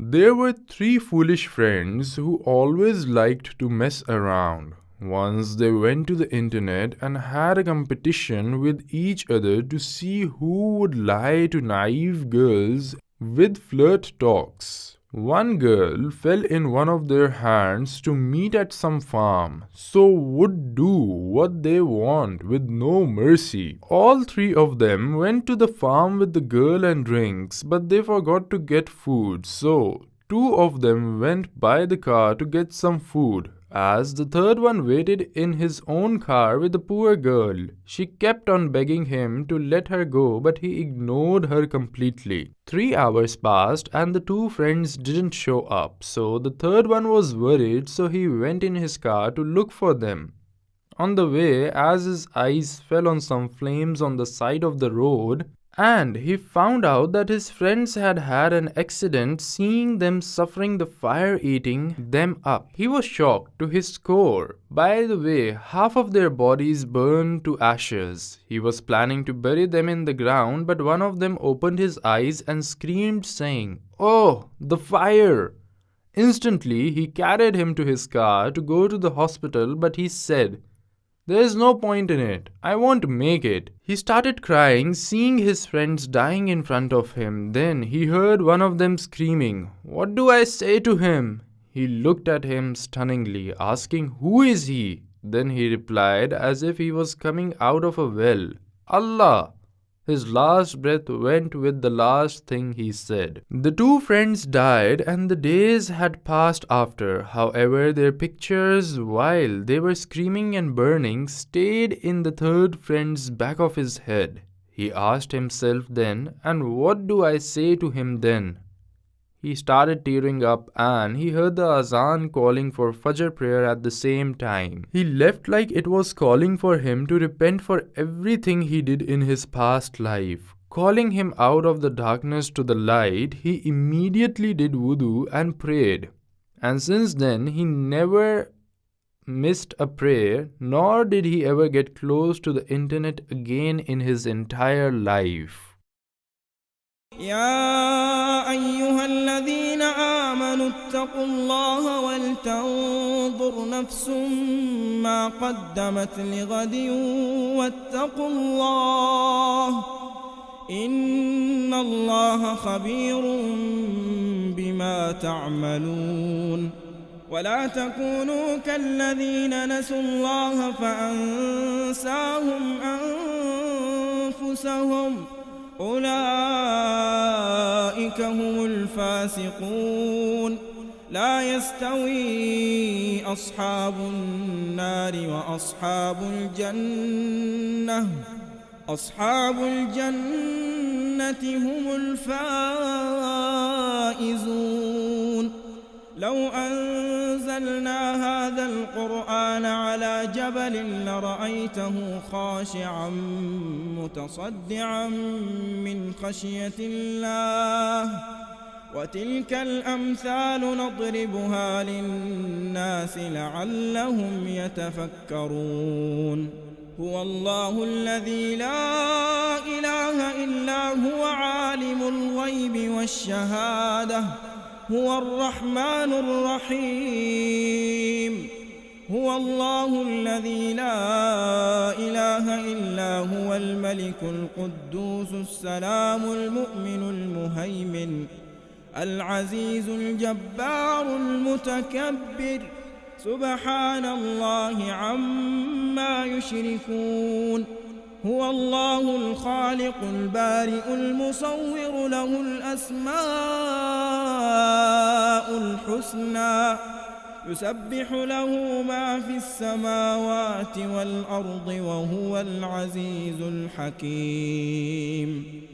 There were three foolish friends who always liked to mess around. Once they went to the internet and had a competition with each other to see who would lie to naive girls with flirt talks. One girl fell in one of their hands to meet at some farm, so would do what they want with no mercy. All three of them went to the farm with the girl and drinks, but they forgot to get food, so two of them went by the car to get some food. As the third one waited in his own car with the poor girl, she kept on begging him to let her go, but he ignored her completely. 3 hours passed and the two friends didn't show up, so the third one was worried, so he went in his car to look for them. On the way, as his eyes fell on some flames on the side of the road, and he found out that his friends had had an accident, seeing them suffering the fire eating them up. He was shocked to his core. By the way, half of their bodies burned to ashes. He was planning to bury them in the ground, but one of them opened his eyes and screamed, saying, "Oh, the fire!" Instantly, he carried him to his car to go to the hospital, but he said, "There's no point in it. I won't make it." He started crying, seeing his friends dying in front of him. Then he heard one of them screaming, "What do I say to him?" He looked at him stunningly, asking, "Who is he?" Then he replied, as if he was coming out of a well, "Allah." His last breath went with the last thing he said. The two friends died and the days had passed after. However, their pictures, while they were screaming and burning, stayed in the third friend's back of his head. He asked himself then, "And what do I say to him then?" He started tearing up and he heard the azan calling for Fajr prayer at the same time. He left like it was calling for him to repent for everything he did in his past life. Calling him out of the darkness to the light, he immediately did wudu and prayed. And since then, he never missed a prayer, nor did he ever get close to the internet again in his entire life. يا أيها الذين آمنوا اتقوا الله ولتنظر نفس ما قدمت لغد واتقوا الله إن الله خبير بما تعملون ولا تكونوا كالذين نسوا الله فأنساهم أنفسهم أولئك هم الفاسقون لا يستوي أصحاب النار وأصحاب الجنة أصحاب الجنة هم الفائزون لو أنزلنا هذا القرآن على جبل لرأيته خاشعا متصدعا من خشية الله وتلك الأمثال نضربها للناس لعلهم يتفكرون هو الله الذي لا إله إلا هو عالم الغيب والشهادة هو الرحمن الرحيم هو الله الذي لا إله إلا هو الملك القدوس السلام المؤمن المهيمن العزيز الجبار المتكبر سبحان الله عما يشركون هو الله الخالق البارئ المصور له الأسماء الحسنى يسبح له ما في السماوات والأرض وهو العزيز الحكيم